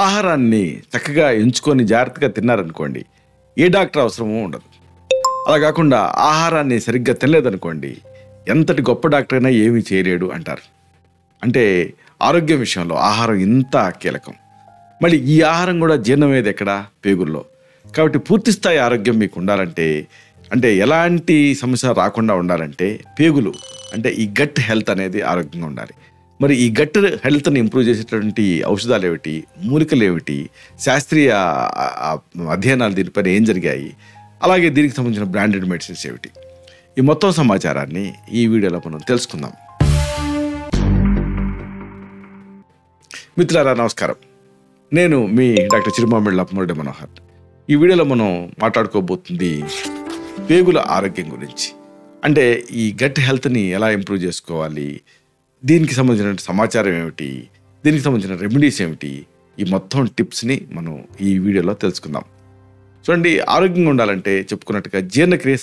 ఆహారాన్ని చక్కగా ఎంచుకొని జాగ్రత్తగా తిన్నారనుకోండి, ఏ డాక్టర్ అవసరమూ ఉండదు. అలా కాకుండా ఆహారాన్ని సరిగ్గా తినలేదనుకోండి, ఎంతటి గొప్ప డాక్టర్ అయినా ఏమీ చేయలేడు అంటారు. అంటే ఆరోగ్యం విషయంలో ఆహారం ఇంత కీలకం. మళ్ళీ ఈ ఆహారం కూడా జీర్ణమయ్యేది ఎక్కడ? పేగుల్లో. కాబట్టి పూర్తి స్థాయి ఆరోగ్యం మీకు ఉండాలంటే, అంటే ఎలాంటి సమస్య రాకుండా ఉండాలంటే పేగులు, అంటే ఈ గట్ హెల్త్ అనేది ఆరోగ్యంగా ఉండాలి. మరి ఈ గట్ హెల్త్ని ఇంప్రూవ్ చేసేటువంటి ఔషధాలు ఏమిటి, మూలికలు ఏమిటి, శాస్త్రీయ అధ్యయనాలు దీనిపైన ఏం జరిగాయి, అలాగే దీనికి సంబంధించిన బ్రాండెడ్ మెడిసిన్స్ ఏమిటి, ఈ మొత్తం సమాచారాన్ని ఈ వీడియోలో మనం తెలుసుకుందాం. మిత్రులారా నమస్కారం, నేను మీ డాక్టర్ చిరుమామిళ్ళ మురళి మనోహర్. ఈ వీడియోలో మనం మాట్లాడుకోబోతుంది పేగుల ఆరోగ్యం గురించి. అంటే ఈ గట్ హెల్త్ని ఎలా ఇంప్రూవ్ చేసుకోవాలి, దీనికి సంబంధించిన సమాచారం ఏమిటి, దీనికి సంబంధించిన రెమెడీస్ ఏమిటి, ఈ మొత్తం టిప్స్ని మనం ఈ వీడియోలో తెలుసుకుందాం. చూడండి, ఆరోగ్యంగా ఉండాలంటే చెప్పుకున్నట్టుగా జీర్ణక్రియ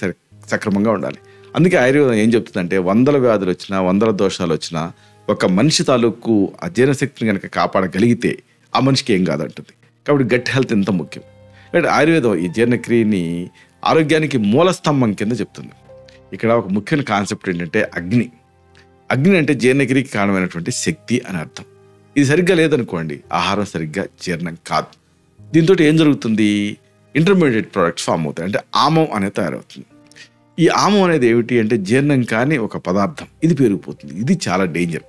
సక్రమంగా ఉండాలి. అందుకే ఆయుర్వేదం ఏం చెప్తుందంటే, 100 వ్యాధులు వచ్చినా 100 దోషాలు వచ్చినా ఒక మనిషి తాలూకు ఆ జీర్ణశక్తిని కనుక కాపాడగలిగితే ఆ మనిషికి ఏం కాదంటుంది. కాబట్టి గట్ హెల్త్ ఎంత ముఖ్యం. అంటే ఆయుర్వేదం ఈ జీర్ణక్రియని ఆరోగ్యానికి మూలస్తంభం కింద చెప్తుంది. ఇక్కడ ఒక ముఖ్యమైన కాన్సెప్ట్ ఏంటంటే అగ్ని. అగ్ని అంటే జీర్ణక్రియకి కారణమైనటువంటి శక్తి అని అర్థం. ఇది సరిగ్గా లేదనుకోండి, ఆహారం సరిగ్గా జీర్ణం కాదు. దీంతో ఏం జరుగుతుంది? ఇంటర్మీడియట్ ప్రోడక్ట్స్ ఫామ్ అవుతాయి. అంటే ఆమం అనేది తయారవుతుంది. ఈ ఆమం అనేది ఏమిటి అంటే జీర్ణం కాని ఒక పదార్థం, ఇది పెరిగిపోతుంది. ఇది చాలా డేంజర్.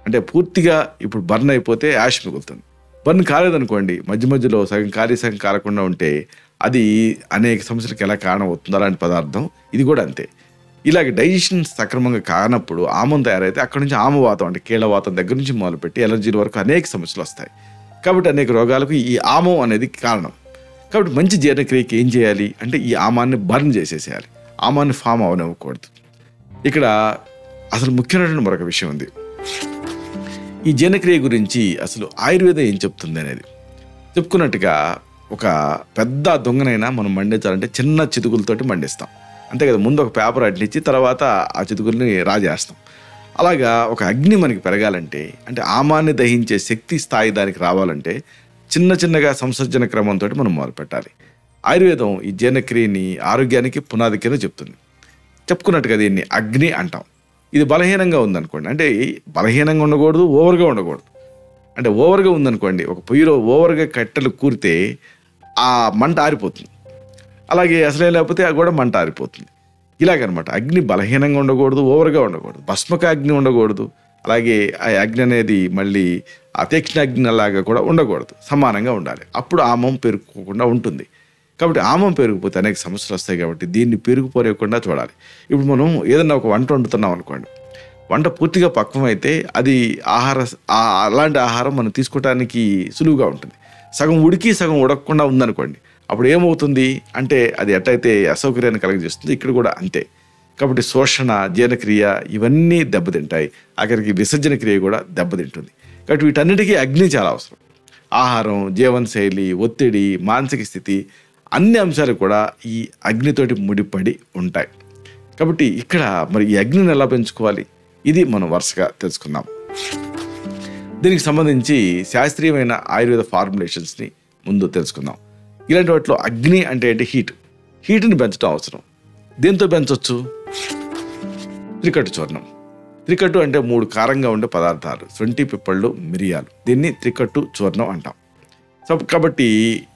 అంటే పూర్తిగా ఇప్పుడు బర్న్ అయిపోతే యాష్ మిగులుతుంది. బర్న్ కాలేదనుకోండి, మధ్య మధ్యలో సగం కాలి సగం కాలకుండా ఉంటే అది అనేక సమస్యలకు ఎలా కారణం అవుతుంది. అలాంటి పదార్థం ఇది కూడా అంతే. ఇలాగ డైజెషన్ సక్రమంగా కానప్పుడు ఆమం తయారైతే అక్కడ నుంచి ఆమవాతం, అంటే కీళ్ళవాతం దగ్గర నుంచి మొదలుపెట్టి ఎలర్జీల వరకు అనేక సమస్యలు వస్తాయి. కాబట్టి అనేక రోగాలకు ఈ ఆమం అనేది కారణం. కాబట్టి మంచి జీర్ణక్రియకి ఏం చేయాలి అంటే ఈ ఆమాన్ని బర్న్ చేసేసేయాలి. ఆమాన్ని ఫామ్ అవనివ్వకూడదు. ఇక్కడ అసలు ముఖ్యమైనటువంటి మరొక విషయం ఉంది. ఈ జీర్ణక్రియ గురించి అసలు ఆయుర్వేదం ఏం చెప్తుంది అనేది చెప్పుకున్నట్టుగా, ఒక పెద్ద దొంగనైనా మనం మండించాలంటే చిన్న చితుకులతోటి మండిస్తాం, అంతే కదా. ముందు ఒక పేపర్ అట్లిచ్చి తర్వాత ఆ చితుకుల్ని రాజేస్తాం. అలాగా ఒక అగ్ని మనకి పెరగాలంటే, అంటే ఆమాన్ని దహించే శక్తి స్థాయి దానికి రావాలంటే చిన్న చిన్నగా సంసర్జన క్రమంతో మనం మొదలుపెట్టాలి. ఆయుర్వేదం ఈ జీర్ణక్రియని ఆరోగ్యానికి పునాది కింద చెప్తుంది. చెప్పుకున్నట్టుగా దీన్ని అగ్ని అంటాం. ఇది బలహీనంగా ఉందనుకోండి, అంటే బలహీనంగా ఉండకూడదు, ఓవర్గా ఉండకూడదు. అంటే ఓవర్గా ఉందనుకోండి, ఒక పొయ్యిలో ఓవర్గా కట్టెలు కూరితే ఆ మంట ఆరిపోతుంది. అలాగే అసలే లేకపోతే ఆ కూడా మంట ఆరిపోతుంది. ఇలాగనమాట. అగ్ని బలహీనంగా ఉండకూడదు, ఓవర్గా ఉండకూడదు, భస్మక అగ్ని ఉండకూడదు. అలాగే ఆ అగ్ని అనేది మళ్ళీ తీక్ష్ణ అగ్ని లాగా కూడా ఉండకూడదు, సమానంగా ఉండాలి. అప్పుడు ఆమం పెరుగుకోకుండా ఉంటుంది. కాబట్టి ఆమం పెరిగిపోతే అనేక సమస్యలు వస్తాయి. కాబట్టి దీన్ని పెరిగిపోలేకుండా చూడాలి. ఇప్పుడు మనం ఏదన్నా ఒక వంట వండుతున్నాం అనుకోండి, వంట పూర్తిగా పక్వమైతే అది అలాంటి ఆహారం మనం తీసుకోవడానికి సులువుగా ఉంటుంది. సగం ఉడికి సగం ఉడకకుండా ఉందనుకోండి, అప్పుడు ఏమవుతుంది అంటే అది ఎట్టయితే అసౌకర్యాన్ని కలగజేస్తుంది. ఇక్కడ కూడా అంతే. కాబట్టి శోషణ, జీర్ణక్రియ ఇవన్నీ దెబ్బతింటాయి. ఆఖరికి విసర్జన క్రియ కూడా దెబ్బతింటుంది. కాబట్టి వీటన్నిటికీ అగ్ని చాలా అవసరం. ఆహారం, జీవనశైలి, ఒత్తిడి, మానసిక స్థితి, అన్ని అంశాలు కూడా ఈ అగ్నితోటి ముడిపడి ఉంటాయి. కాబట్టి ఇక్కడ మరి ఈ అగ్నిని ఎలా పెంచుకోవాలి, ఇది మనం వరుసగా తెలుసుకుందాం. దీనికి సంబంధించి శాస్త్రీయమైన ఆయుర్వేద ఫార్ములేషన్స్ని ముందు తెలుసుకుందాం. ఇలాంటి వాటిలో అగ్ని అంటే ఏంటి? హీట్ని పెంచడం అవసరం. దేంతో పెంచవచ్చు? త్రికట్టు చూర్ణం. త్రికట్టు అంటే 3 కారంగా ఉండే పదార్థాలు, శొంఠి, పిప్పళ్ళు, మిరియాలు. దీన్ని త్రికట్టు చూర్ణం అంటాం. కాబట్టి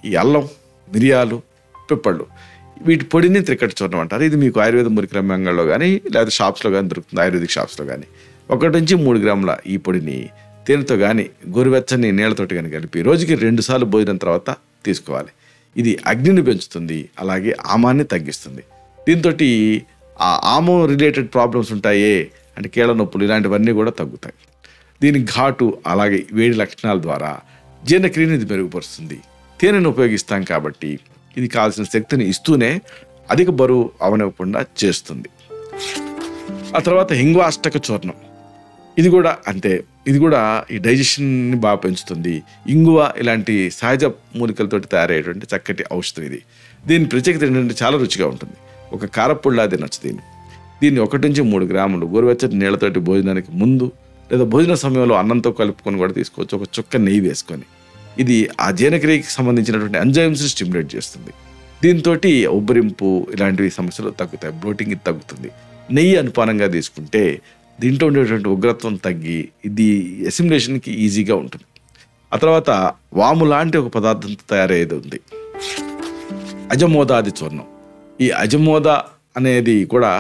ఈ అల్లం, మిరియాలు, పిప్పళ్ళు, వీటి పొడిని త్రికట్టు చూర్ణం అంటారు. ఇది మీకు ఆయుర్వేద మురికిరంగంలో కానీ లేదా షాప్స్లో కానీ దొరుకుతుంది, ఆయుర్వేదిక్ షాప్స్లో కానీ. 1 నుంచి 3 గ్రాముల ఈ పొడిని తేనెతో కానీ గోరువెచ్చని నీళ్లతోటి కానీ కలిపి రోజుకి 2 సార్లు భోజనం తర్వాత తీసుకోవాలి. ఇది అగ్నిని పెంచుతుంది, అలాగే ఆమాన్ని తగ్గిస్తుంది. దీంతో ఆ ఆమం రిలేటెడ్ ప్రాబ్లమ్స్ ఉంటాయే, అంటే కీళ్ళ నొప్పులు, ఇలాంటివన్నీ కూడా తగ్గుతాయి. దీని ఘాటు అలాగే వేడి లక్షణాల ద్వారా జీర్ణక్రియని ఇది మెరుగుపరుస్తుంది. తేనెను ఉపయోగిస్తాం కాబట్టి ఇది కావాల్సిన శక్తిని ఇస్తూనే అధిక బరువు అవనివ్వకుండా చేస్తుంది. ఆ తర్వాత హింగ్వాష్టక చూర్ణం. ఇది కూడా అంతే. ఇది కూడా ఈ డైజెషన్ని బాగా పెంచుతుంది. ఇంగువ ఇలాంటి సహజ మూలికలతోటి తయారయ్యేటువంటి చక్కటి ఔషధం ఇది. దీని ప్రత్యేకత ఏంటంటే చాలా రుచిగా ఉంటుంది. ఒక కారపుళ్ళలా తినొచ్చు దీన్ని 1 నుంచి 3 గ్రాములు గోరువెచ్చటి నీళ్లతోటి భోజనానికి ముందు లేదా భోజన సమయంలో అన్నంతో కలుపుకొని కూడా తీసుకోవచ్చు. ఒక చుక్క నెయ్యి వేసుకొని ఇది ఆ జీర్ణక్రియకి సంబంధించినటువంటి ఎంజైమ్స్ని స్టిమ్యులేట్ చేస్తుంది. దీంతో ఉబ్బరింపు ఇలాంటివి సమస్యలు తగ్గుతాయి, బ్లోటింగ్ ఇది తగ్గుతుంది. నెయ్యి అనుపానంగా తీసుకుంటే దీంట్లో ఉండేటువంటి ఉగ్రత్వం తగ్గి ఇది అసిమిలేషన్కి ఈజీగా ఉంటుంది. ఆ తర్వాత వాము లాంటి ఒక పదార్థంతో తయారయ్యేది ఉంది, అజమోదాది చూర్ణం. ఈ అజమోద అనేది కూడా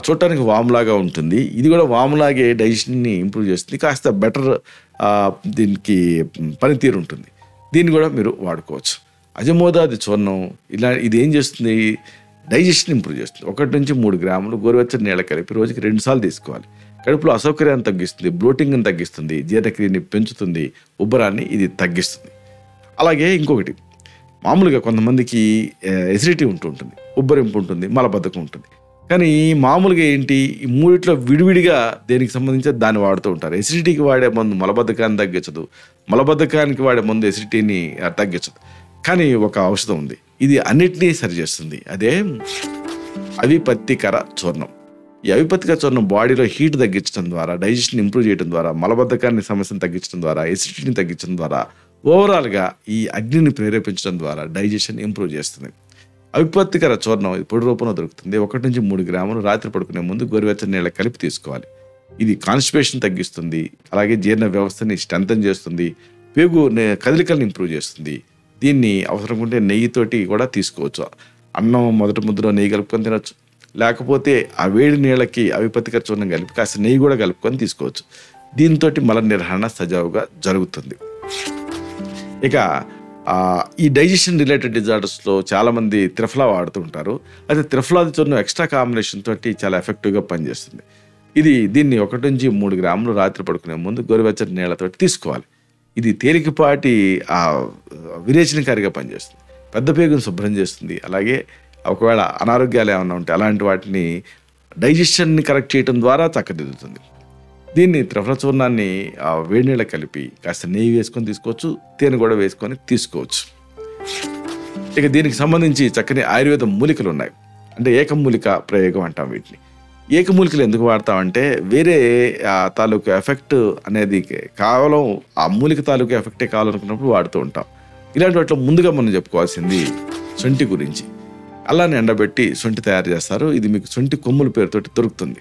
చూడటానికి వాములాగా ఉంటుంది. ఇది కూడా వాములాగే డైజెషన్ని ఇంప్రూవ్ చేస్తుంది, కాస్త బెటర్ దీనికి పనితీరు ఉంటుంది. దీన్ని కూడా మీరు వాడుకోవచ్చు. అజమోదాది చూర్ణం ఇది ఏం చేస్తుంది, డైజెషన్ ఇంప్రూవ్ చేస్తుంది. 1 నుంచి 3 గ్రాములు గోరువెచ్చని నీళ్ళ కలిపి రోజుకి 2 సార్లు తీసుకోవాలి. కడుపులో అసౌకర్యాన్ని తగ్గిస్తుంది, బ్లోటింగ్ని తగ్గిస్తుంది, జీర్ణక్రియని పెంచుతుంది, ఉబ్బరాన్ని ఇది తగ్గిస్తుంది. అలాగే ఇంకొకటి, మామూలుగా కొంతమందికి ఎసిడిటీ ఉంటుంది, ఉబ్బరింపు ఉంటుంది, మలబద్ధకం ఉంటుంది. కానీ మామూలుగా ఏంటి, ఈ మూడిట్లో విడివిడిగా దేనికి సంబంధించి దాన్ని వాడుతూ ఉంటారు. ఎసిడిటీకి వాడే మందు మలబద్ధకాన్ని తగ్గించదు, మలబద్ధకానికి వాడే మందు ఎసిడిటీని తగ్గించదు. కానీ ఒక ఔషధం ఉంది, ఇది అన్నిటినీ సరిచేస్తుంది. అదే అవిపత్తికర చూర్ణం. ఈ అవిపత్తికర చూర్ణం బాడీలో హీట్ తగ్గించడం ద్వారా, డైజెషన్ ఇంప్రూవ్ చేయడం ద్వారా, మలబద్ధకాన్ని సమస్యను తగ్గించడం ద్వారా, ఎసిడిటీని తగ్గించడం ద్వారా, ఓవరాల్గా ఈ అగ్నిని ప్రేరేపించడం ద్వారా డైజెషన్ ఇంప్రూవ్ చేస్తుంది. అవిపత్తికర చూర్ణం పొడి రూపంలో దొరుకుతుంది. 1 నుంచి 3 గ్రాములు రాత్రి పడుకునే ముందు గోరువెచ్చని నీళ్ళ కలిపి తీసుకోవాలి. ఇది కాన్స్టిపేషన్ తగ్గిస్తుంది, అలాగే జీర్ణ వ్యవస్థని స్ట్రెంథన్ చేస్తుంది, పేగు కదలికలను ఇంప్రూవ్ చేస్తుంది. దీన్ని అవసరం ఉంటే నెయ్యితోటి కూడా తీసుకోవచ్చు. అన్నం మొదటి ముద్దలో నెయ్యి కలుపుకొని తినొచ్చు, లేకపోతే ఆ వేడి నీళ్ళకి అవిపత్తికర చూర్ణం కలిపి కాస్త నెయ్యి కూడా కలుపుకొని తీసుకోవచ్చు. దీంతో మల నిర్వహణ సజావుగా జరుగుతుంది. ఇక ఈ డైజెషన్ రిలేటెడ్ డిజార్డర్స్లో చాలామంది త్రిఫలా వాడుతూ ఉంటారు. అయితే త్రిఫలాది చూర్ణం ఎక్స్ట్రా కాంబినేషన్ తోటి చాలా ఎఫెక్టివ్గా పనిచేస్తుంది. దీన్ని 1 నుంచి 3 గ్రాములు రాత్రి పడుకునే ముందు గోరువెచ్చని నీళ్ళతోటి తీసుకోవాలి. ఇది తేలికపాటి విరేచనకారిగా పనిచేస్తుంది, పెద్ద పేగును శుభ్రం చేస్తుంది. అలాగే ఒకవేళ అనారోగ్యాలు ఏమైనా ఉంటే అలాంటి వాటిని డైజెషన్ని కరెక్ట్ చేయడం ద్వారా చక్కదిద్దుతుంది. దీన్ని త్రిఫల చూర్ణాన్ని వేడి నీళ్ళ కలిపి కాస్త నెయ్యి వేసుకొని తీసుకోవచ్చు, తేనె కూడా వేసుకొని తీసుకోవచ్చు. ఇక దీనికి సంబంధించి చక్కని ఆయుర్వేద మూలికలు ఉన్నాయి. అంటే ఏకమూలిక ప్రయోగం అంటాం వీటిని. ఏకమూలికలు ఎందుకు వాడతామంటే వేరే తాలూకు ఎఫెక్ట్ అనేది కేవలం ఆ మూలిక తాలూకు ఎఫెక్టే కావాలనుకున్నప్పుడు వాడుతూ ఉంటాం. ఇలాంటి వాటిలో ముందుగా మనం చెప్పుకోవాల్సింది సొంటి గురించి. అల్లాన్ని ఎండబెట్టి సొంటి తయారు చేస్తారు. ఇది మీకు సొంటి కొమ్ముల పేరుతోటి దొరుకుతుంది.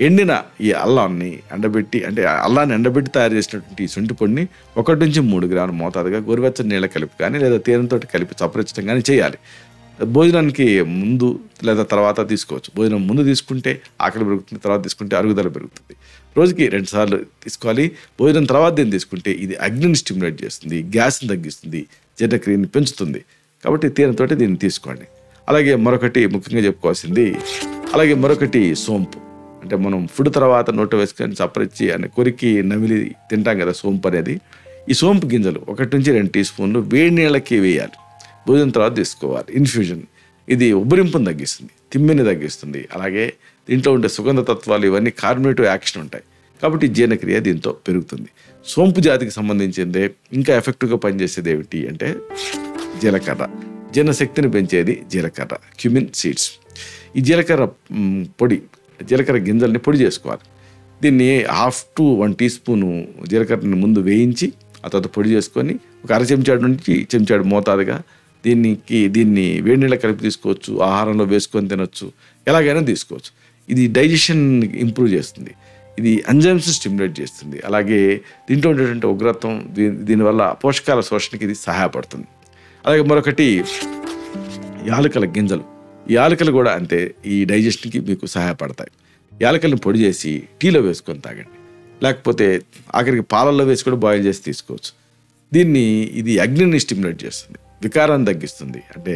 ఎండిన ఈ అల్లాన్ని ఎండబెట్టి తయారు చేసినటువంటి ఈ సొంటి పొడిని 1 నుంచి 3 గ్రాముల మోతాదుగా గోరువెచ్చని నీళ్ళ కలిపి కానీ లేదా తేనెతో కలిపి చప్పరించడం కానీ చేయాలి. భోజనానికి ముందు లేదా తర్వాత తీసుకోవచ్చు. భోజనం ముందు తీసుకుంటే ఆకలి పెరుగుతుంది, తర్వాత తీసుకుంటే అరుగుదల పెరుగుతుంది. రోజుకి 2 సార్లు తీసుకోవాలి. భోజనం తర్వాత దీన్ని తీసుకుంటే ఇది అగ్నిని స్టిమ్యులేట్ చేస్తుంది, గ్యాస్ని తగ్గిస్తుంది, జీర్ణక్రియని పెంచుతుంది. కాబట్టి తేనెతోటి దీన్ని తీసుకోండి. అలాగే ముఖ్యంగా చెప్పుకోవాల్సింది సోంపు. అంటే మనం ఫుడ్ తర్వాత నోట వేసుకొని చప్పరించి కొరికి నమిలి తింటాం కదా సోంపు అనేది. ఈ సోంపు గింజలు 1 నుంచి 2 టీ స్పూన్లు వేడి నీళ్ళకి వేయాలి. భోజనం తర్వాత తీసుకోవాలి. ఇన్ఫ్యూజన్ ఇది ఉబ్బరింపును తగ్గిస్తుంది, తిమ్మిని తగ్గిస్తుంది. అలాగే దీంట్లో ఉండే సుగంధ తత్వాలు ఇవన్నీ కార్బోనేటివ్ యాక్షన్ ఉంటాయి, కాబట్టి జీర్ణక్రియ దీంతో పెరుగుతుంది. సోంపు జాతికి సంబంధించిందే ఇంకా ఎఫెక్టివ్గా పనిచేసేది ఏమిటి అంటే జీలకర్ర. జీర్ణశక్తిని పెంచేది జీలకర్ర, క్యూమిన్ సీడ్స్. ఈ జీలకర్ర గింజల్ని పొడి చేసుకోవాలి. దీన్ని 1/2 to 1 టీ స్పూను జీలకర్రని ముందు వేయించి ఆ తర్వాత పొడి చేసుకొని 1 అర చెంచాడు నుంచి చెంచాడు మోతాదుగా దీన్ని వేడి నీళ్ళ కలిపి తీసుకోవచ్చు, ఆహారంలో వేసుకొని తినొచ్చు, ఎలాగైనా తీసుకోవచ్చు. ఇది డైజెషన్ ఇంప్రూవ్ చేస్తుంది, ఇది ఎంజైమ్స్ స్టిమ్యులేట్ చేస్తుంది. అలాగే దీంట్లో ఉండేటువంటి ఉగ్రత్వం దీనివల్ల పోషకాల శోషణకి ఇది సహాయపడుతుంది. అలాగే మరొకటి యాలకుల గింజలు. ఈ యాలకులు కూడా అంతే, ఈ డైజెషన్కి మీకు సహాయపడతాయి. యాలకులను పొడి చేసి టీలో వేసుకొని తాగండి, లేకపోతే ఆఖరికి పాలల్లో వేసి కూడా బాయిల్ చేసి తీసుకోవచ్చు. ఇది అగ్నిని స్టిమ్యులేట్ చేస్తుంది, వికారాన్ని తగ్గిస్తుంది, అంటే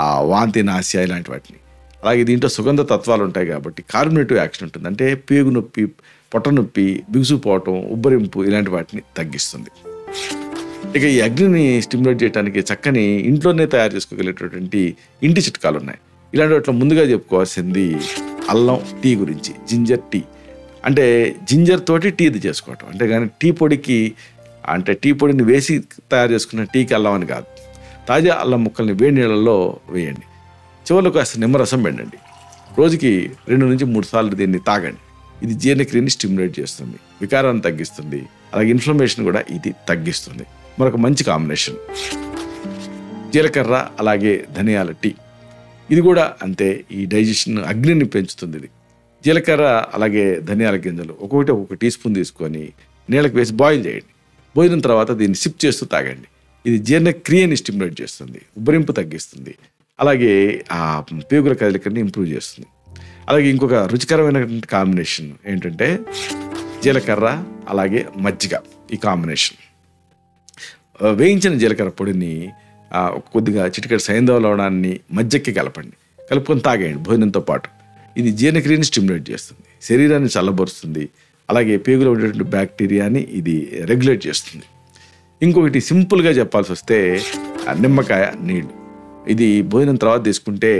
ఆ వాంతి, నాస్య ఇలాంటి వాటిని. అలాగే దీంట్లో సుగంధ తత్వాలు ఉంటాయి కాబట్టి కార్బోనేటివ్ యాక్షన్ ఉంటుంది, అంటే పేగు నొప్పి, పొట్ట నొప్పి, బిగుసుపోవటం, ఉబ్బరింపు ఇలాంటి వాటిని తగ్గిస్తుంది. ఇక ఈ అగ్నిని స్టిమ్యులేట్ చేయడానికి చక్కని ఇంట్లోనే తయారు చేసుకోగలిగేటటువంటి ఇంటి చిట్కాలు ఉన్నాయి. ఇలాంటి వాటిలో ముందుగా చెప్పుకోవాల్సింది అల్లం టీ గురించి. జింజర్ టీ అంటే జింజర్ తోటి టీది చేసుకోవటం, అంటే కానీ టీ పొడిని వేసి తయారు చేసుకున్న టీకి అల్లం అని కాదు. తాజా అల్లం ముక్కల్ని వేడి నీళ్ళల్లో వేయండి, చివరిలో కాస్త నిమ్మరసం పిండండి. రోజుకి 2 నుంచి 3 సార్లు దీన్ని తాగండి. ఇది జీర్ణక్రియని స్టిమ్యులేట్ చేస్తుంది, వికారాన్ని తగ్గిస్తుంది, అలాగే ఇన్ఫ్లమేషన్ కూడా ఇది తగ్గిస్తుంది. మరొక మంచి కాంబినేషన్ జీలకర్ర అలాగే ధనియాల టీ. ఇది కూడా అంతే, ఈ డైజెషన్ అగ్నిని పెంచుతుంది. ఇది జీలకర్ర అలాగే ధనియాల గింజలు ఒక్కొక్క టీ స్పూన్ తీసుకొని నీళ్ళకి వేసి బాయిల్ చేయండి. భోజనం తర్వాత దీన్ని సిప్ చేస్తూ తాగండి. ఇది జీర్ణక్రియని స్టిమ్యులేట్ చేస్తుంది, ఉబ్బరింపు తగ్గిస్తుంది, అలాగే ఆ పేగుల కదలికని ఇంప్రూవ్ చేస్తుంది. అలాగే ఇంకొక రుచికరమైనటువంటి కాంబినేషన్ ఏంటంటే జీలకర్ర అలాగే మజ్జిగ. ఈ కాంబినేషన్ వేయించిన జీలకర్ర పొడిని కొద్దిగా చిటికెడు సైంధవ లవణాన్ని మజ్జిగకి కలపండి, కలుపుకొని తాగేయండి భోజనంతో పాటు. ఇది జీర్ణక్రియని స్టిమ్యులేట్ చేస్తుంది, శరీరాన్ని చల్లబరుస్తుంది, అలాగే పేగులో ఉండేటువంటి బ్యాక్టీరియాని ఇది రెగ్యులేట్ చేస్తుంది. ఇంకొకటి సింపుల్గా చెప్పాల్సి వస్తే నిమ్మకాయ నీళ్ళు. ఇది భోజనం తర్వాత తీసుకుంటే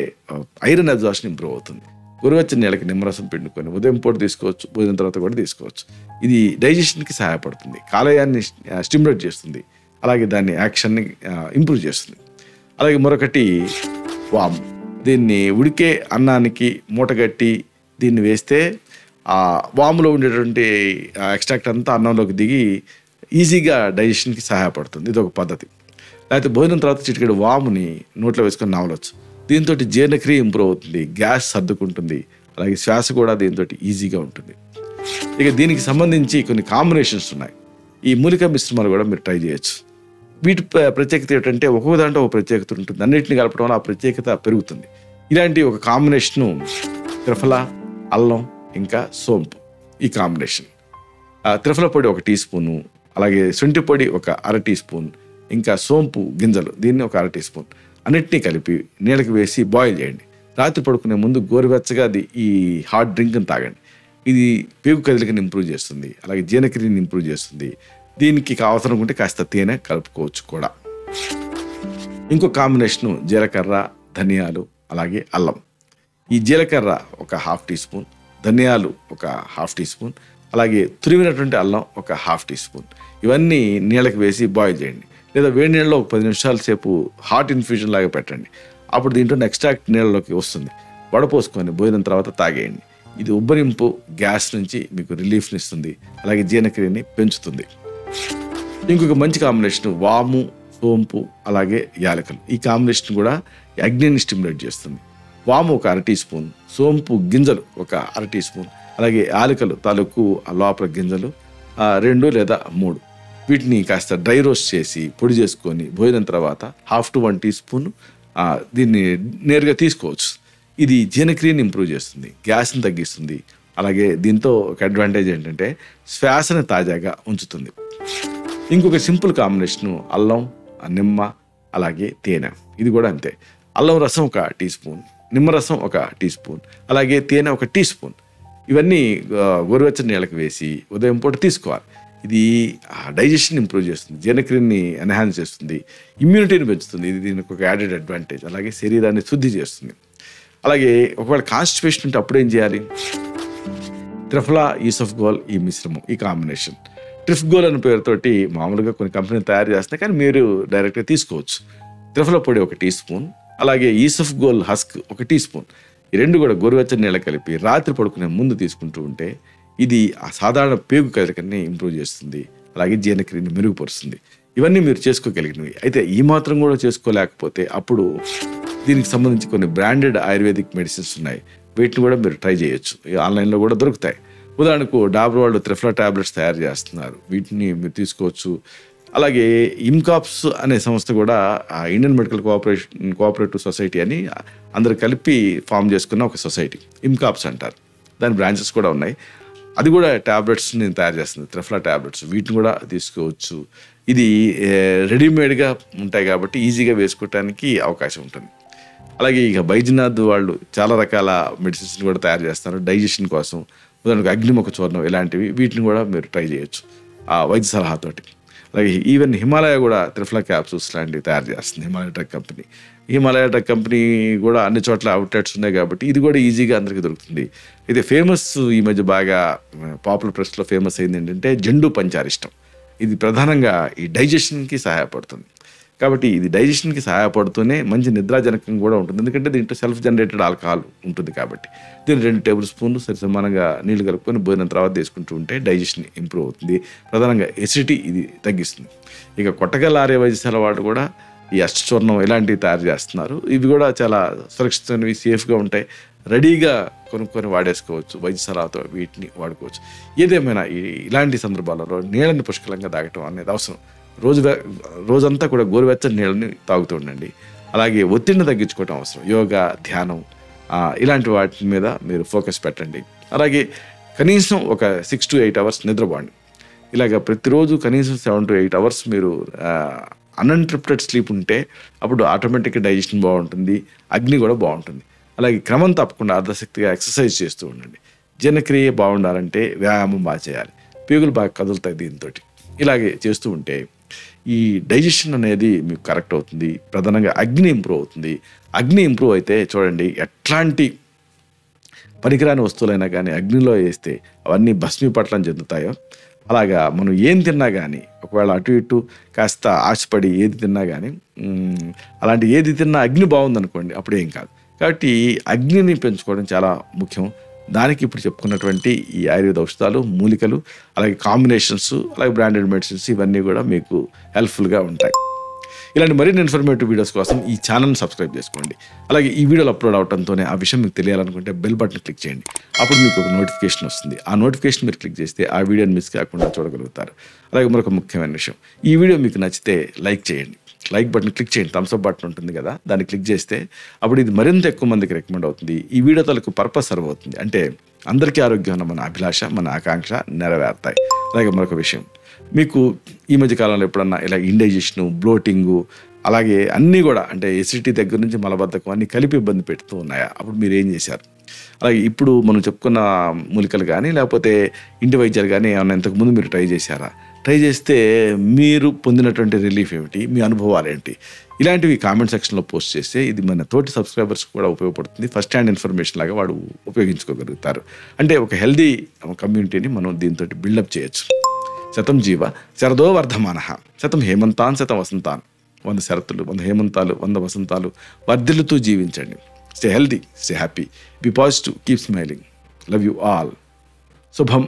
ఐరన్ అబ్జార్ప్షన్ ఇంప్రూవ్ అవుతుంది. గోరువెచ్చని నీళ్ళకి నిమ్మరసం పిండుకొని ఉదయం పూట తీసుకోవచ్చు, భోజనం తర్వాత కూడా తీసుకోవచ్చు. ఇది డైజెషన్కి సహాయపడుతుంది, కాలేయాన్ని స్టిమ్యులేట్ చేస్తుంది, అలాగే దాని యాక్షన్ని ఇంప్రూవ్ చేస్తుంది. అలాగే మరొకటి వాము. దీన్ని ఉడికే అన్నానికి మూటగట్టి దీన్ని వేస్తే ఆ వాములో ఉండేటువంటి ఎక్స్ట్రాక్ట్ అంతా అన్నంలోకి దిగి ఈజీగా డైజెషన్కి సహాయపడుతుంది. ఇది ఒక పద్ధతి. లేకపోతే భోజనం తర్వాత చిటికెడు వాముని నోట్లో వేసుకొని నవలవచ్చు. దీంతో జీర్ణక్రియ ఇంప్రూవ్ అవుతుంది, గ్యాస్ సర్దుకుంటుంది, అలాగే శ్వాస కూడా దీంతో ఈజీగా ఉంటుంది. ఇక దీనికి సంబంధించి కొన్ని కాంబినేషన్స్ ఉన్నాయి. ఈ మూలికా మిశ్రమాలు కూడా మీరు ట్రై చేయొచ్చు. వీటి ప్రత్యేకత ఏంటంటే ఒక్కొక్క దాంట్లో ఒక ప్రత్యేకత ఉంటుంది, అన్నింటిని కలపడం వల్ల ఆ ప్రత్యేకత పెరుగుతుంది. ఇలాంటి ఒక కాంబినేషను త్రిఫల, అల్లం ఇంకా సోంపు. ఈ కాంబినేషన్ త్రిఫల పొడి 1 టీ స్పూను, అలాగే శొంఠి పొడి 1 అర టీ స్పూన్, ఇంకా సోంపు గింజలు దీన్ని 1 అర టీ స్పూన్ అన్నిటినీ కలిపి నీళ్ళకి వేసి బాయిల్ చేయండి. రాత్రి పడుకునే ముందు గోరువెచ్చగా ఈ హాట్ డ్రింక్ని తాగండి. ఇది పేగు కదలికని ఇంప్రూవ్ చేస్తుంది, అలాగే జీర్ణక్రియని ఇంప్రూవ్ చేస్తుంది. దీనికి అవసరం ఉంటే కాస్త తేనె కలుపుకోవచ్చు కూడా. ఇంకో కాంబినేషను జీలకర్ర, ధనియాలు అలాగే అల్లం. ఈ జీలకర్ర 1/2 టీ స్పూన్, ధనియాలు 1/2 టీ స్పూన్, అలాగే తురిమినటువంటి అల్లం 1/2 టీ స్పూన్. ఇవన్నీ నీళ్ళకి వేసి బాయిల్ చేయండి, లేదా వేడి నీళ్ళలో 10 నిమిషాల సేపు హాట్ ఇన్ఫ్యూజన్ లాగా పెట్టండి. అప్పుడు దీంట్లో ఎక్స్ట్రాక్ట్ నీళ్ళలోకి వస్తుంది. వడపోసుకొని భోజనం తర్వాత తాగేయండి. ఇది ఉబ్బరింపు, గ్యాస్ నుంచి మీకు రిలీఫ్ని ఇస్తుంది, అలాగే జీర్ణక్రియని పెంచుతుంది. ఇంకొక మంచి కాంబినేషన్ వాము, సోంపు అలాగే యాలకులు. ఈ కాంబినేషన్ కూడా అగ్నిని స్టిమ్యులేట్ చేస్తుంది. వాము 1 అర టీ స్పూన్, సోంపు గింజలు 1 అర టీ స్పూన్, అలాగే యాలకులు తాలూకు లోపల గింజలు 2 లేదా 3. వీటిని కాస్త డ్రై రోస్ట్ చేసి పొడి చేసుకొని భోజనం తర్వాత 1/2 to 1 టీ స్పూన్ దీన్ని నేరుగా తీసుకోవచ్చు. ఇది జీర్ణక్రియని ఇంప్రూవ్ చేస్తుంది, గ్యాస్ని తగ్గిస్తుంది, అలాగే దీంతో ఒక అడ్వాంటేజ్ ఏంటంటే శ్వాసని తాజాగా ఉంచుతుంది. ఇంకొక సింపుల్ కాంబినేషను అల్లం, నిమ్మ అలాగే తేనె. ఇది కూడా అంతే. అల్లం రసం 1 టీ స్పూన్, నిమ్మరసం 1 టీ స్పూన్, అలాగే తేనె 1 టీ స్పూన్. ఇవన్నీ గోరువెచ్చని నీళ్ళకి వేసి ఉదయం పూట తీసుకోవాలి. ఇది డైజెషన్ ఇంప్రూవ్ చేస్తుంది, జీర్ణక్రియని ఎన్హాన్స్ చేస్తుంది, ఇమ్యూనిటీని పెంచుతుంది. ఇది దీనికి ఒక యాడెడ్ అడ్వాంటేజ్. అలాగే శరీరాన్ని శుద్ధి చేస్తుంది. అలాగే ఒకవేళ కాన్స్టిపేషన్ ఉంటే అప్పుడు ఏం చేయాలి? త్రిఫలా, ఈసఫ్గోల్ ఈ మిశ్రమం, ఈ కాంబినేషన్. ట్రిఫ్గోల్ అనే పేరుతోటి మామూలుగా కొన్ని కంపెనీలు తయారు చేస్తున్నాయి, కానీ మీరు డైరెక్ట్గా తీసుకోవచ్చు. త్రిఫల పొడి 1 టీ స్పూన్, అలాగే ఈసఫ్గోల్ హస్క్ 1 టీ స్పూన్. ఈ 2 కూడా గోరువెచ్చని నీళ్ళ కలిపి రాత్రి పడుకునే ముందు తీసుకుంటూ ఉంటే ఇది ఆ సాధారణ పేగు కదలికని ఇంప్రూవ్ చేస్తుంది, అలాగే జీర్ణక్రియని మెరుగుపరుస్తుంది. ఇవన్నీ మీరు చేసుకోగలిగినవి. అయితే ఈ మాత్రం కూడా చేసుకోలేకపోతే అప్పుడు దీనికి సంబంధించి కొన్ని బ్రాండెడ్ ఆయుర్వేదిక్ మెడిసిన్స్ ఉన్నాయి, వీటిని కూడా మీరు ట్రై చేయొచ్చు. ఆన్లైన్లో కూడా దొరుకుతాయి. ఉదాహరణకు డాబర్ వాళ్ళు త్రిఫలా టాబ్లెట్స్ తయారు చేస్తున్నారు, వీటిని మీరు తీసుకోవచ్చు. అలాగే ఇమ్కాప్స్ అనే సంస్థ కూడా ఇండియన్ మెడికల్ కోఆపరేటివ్ సొసైటీ అని అందరు కలిపి ఫామ్ చేసుకున్న ఒక సొసైటీ, ఇమ్కాప్స్ అంటారు. దాని బ్రాంచెస్ కూడా ఉన్నాయి. అది కూడా ట్యాబ్లెట్స్ని తయారు చేస్తుంది, త్రిఫలా ట్యాబ్లెట్స్. వీటిని కూడా తీసుకోవచ్చు. ఇది రెడీమేడ్గా ఉంటాయి కాబట్టి ఈజీగా వేసుకోవటానికి అవకాశం ఉంటుంది. అలాగే ఇక బైద్యనాథ్ వాళ్ళు చాలా రకాల మెడిసిన్స్ కూడా తయారు చేస్తారు డైజెషన్ కోసం. ఉదాహరణకు అగ్నిముఖ చూర్ణం ఇలాంటివి, వీటిని కూడా మీరు ట్రై చేయొచ్చు ఆ వైద్య సలహాతోటి. అలాగే ఈవెన్ హిమాలయ కూడా త్రిఫలా క్యాప్సూల్స్ లాంటివి తయారు చేస్తుంది, Himalaya drug company. Himalaya drug company కూడా అన్ని చోట్ల అవుట్లెట్స్ ఉన్నాయి కాబట్టి ఇది కూడా ఈజీగా అందరికీ దొరుకుతుంది. అయితే ఫేమస్ ఈ మధ్య బాగా పాపులర్ ప్రెస్లో ఫేమస్ అయింది ఏంటంటే జండు పంచారిష్టం. ఇది ప్రధానంగా ఈ డైజెషన్కి సహాయపడుతుంది. కాబట్టి ఇది డైజెషన్కి సహాయపడుతూనే మంచి నిద్రాజనకం కూడా ఉంటుంది. ఎందుకంటే దీంట్లో సెల్ఫ్ జనరేటెడ్ ఆల్కహాల్ ఉంటుంది కాబట్టి. దీన్ని 2 టేబుల్ స్పూన్లు సరిసమానంగా నీళ్లు కలుపుకొని భోజనం తర్వాత తీసుకుంటూ ఉంటే డైజెషన్ ఇంప్రూవ్ అవుతుంది. ప్రధానంగా ఎసిడిటీ ఇది తగ్గిస్తుంది. ఇక కొట్టగలారే వైద్యశాల వాళ్ళు కూడా ఈ అష్టచూర్ణం ఇలాంటివి తయారు చేస్తున్నారు. ఇవి కూడా చాలా సురక్షితమైనవి, సేఫ్గా ఉంటాయి. రెడీగా కొనుక్కొని వాడేసుకోవచ్చు. వైద్యశాలతో వీటిని వాడుకోవచ్చు. ఏదేమైనా ఇలాంటి సందర్భాలలో నీళ్ళని పుష్కలంగా తాగటం అనేది అవసరం. రోజంతా కూడా గోరువెచ్చని నీళ్ళని తాగుతూ ఉండండి. అలాగే ఒత్తిడిని తగ్గించుకోవటం అవసరం. యోగా, ధ్యానం ఇలాంటి వాటి మీద మీరు ఫోకస్ పెట్టండి. అలాగే కనీసం ఒక 6 to 8 అవర్స్ నిద్రపోండి. ఇలాగ ప్రతిరోజు కనీసం 7 to 8 అవర్స్ మీరు అన్ఇంటరప్టెడ్ స్లీప్ ఉంటే అప్పుడు ఆటోమేటిక్గా డైజెషన్ బాగుంటుంది, అగ్ని కూడా బాగుంటుంది. అలాగే క్రమం తప్పకుండా అర్ధశక్తిగా ఎక్సర్సైజ్ చేస్తూ ఉండండి. జీర్ణక్రియ బాగుండాలంటే వ్యాయామం బాగా చేయాలి. పేగులు బాగా కదులుతాయి దీంతో. ఇలాగే చేస్తూ ఉంటే ఈ డైజెషన్ అనేది మీకు కరెక్ట్ అవుతుంది. ప్రధానంగా అగ్ని ఇంప్రూవ్ అవుతుంది. అగ్ని ఇంప్రూవ్ అయితే చూడండి, ఎట్లాంటి పనికిరాని వస్తువులైనా కానీ అగ్నిలో వేస్తే అవన్నీ భస్మీపట్లం చెందుతాయో అలాగా మనం ఏం తిన్నా కానీ ఒకవేళ అటు ఇటు కాస్త ఆశపడి ఏది తిన్నా కానీ అలాంటి ఏది తిన్నా అగ్ని బాగుందనుకోండి అప్పుడు ఏం కాదు. కాబట్టి అగ్నిని పెంచుకోవడం చాలా ముఖ్యం. దానికి ఇప్పుడు చెప్పుకున్నటువంటి ఈ ఆయుర్వేద ఔషధాలు, మూలికలు, అలాగే కాంబినేషన్స్, అలాగే బ్రాండెడ్ మెడిసిన్స్ ఇవన్నీ కూడా మీకు హెల్ప్ఫుల్గా ఉంటాయి. ఇలాంటి మరిన్ని ఇన్ఫర్మేటివ్ వీడియోస్ కోసం ఈ ఛానల్ని సబ్స్క్రైబ్ చేసుకోండి. అలాగే ఈ వీడియోలు అప్లోడ్ అవడంతోనే ఆ విషయం మీకు తెలియాలనుకుంటే బెల్ బటన్ క్లిక్ చేయండి. అప్పుడు మీకు ఒక నోటిఫికేషన్ వస్తుంది. ఆ నోటిఫికేషన్ మీరు క్లిక్ చేస్తే ఆ వీడియోని మిస్ కాకుండా చూడగలుగుతారు. అలాగే మరొక ముఖ్యమైన విషయం, ఈ వీడియో మీకు నచ్చితే లైక్ చేయండి. లైక్ బటన్ క్లిక్ చేయండి. థమ్స్అప్ బటన్ ఉంటుంది కదా, దాన్ని క్లిక్ చేస్తే అప్పుడు ఇది మరింత ఎక్కువ మందికి రికమెండ్ అవుతుంది. ఈ వీడియో తాలూకు పర్పస్ సర్వ్ అవుతుంది. అంటే అందరికీ ఆరోగ్యం ఉన్న మన అభిలాష, మన ఆకాంక్ష నెరవేరుతాయి. అలాగే మరొక విషయం, మీకు ఈ మధ్య కాలంలో ఎప్పుడన్నా ఇలా ఇండైజెషను, బ్లోటింగు, అలాగే అన్నీ కూడా అంటే ఎసిడిటీ దగ్గర నుంచి మలబద్ధకం అన్నీ కలిపి ఇబ్బంది పెడుతూ ఉన్నాయా? అప్పుడు మీరు ఏం చేశారు? అలాగే ఇప్పుడు మనం చెప్పుకున్న మూలికలు కానీ లేకపోతే ఇంటి వైద్యాలు కానీ ఏమన్నా ఇంతకుముందు మీరు ట్రై చేశారా? ట్రై చేస్తే మీరు పొందినటువంటి రిలీఫ్ ఏమిటి, మీ అనుభవాలు ఏంటి? ఇలాంటివి కామెంట్ సెక్షన్లో పోస్ట్ చేస్తే ఇది మన తోటి సబ్స్క్రైబర్స్ కూడా ఉపయోగపడుతుంది. ఫస్ట్ హ్యాండ్ ఇన్ఫర్మేషన్ లాగా వాడు ఉపయోగించుకోగలుగుతారు. అంటే ఒక హెల్దీ కమ్యూనిటీని మనం దీంతో బిల్డప్ చేయొచ్చు. శతం జీవ శరదో వర్ధమానః, శతం హేమంతాన్ శతం వసంతాన్. 100 శరతులు, 100 హేమంతాలు, 100 వసంతాలు వర్ధిల్లుతూ జీవించండి. Stay healthy, stay happy, be positive, keep smiling. Love you all. శుభం.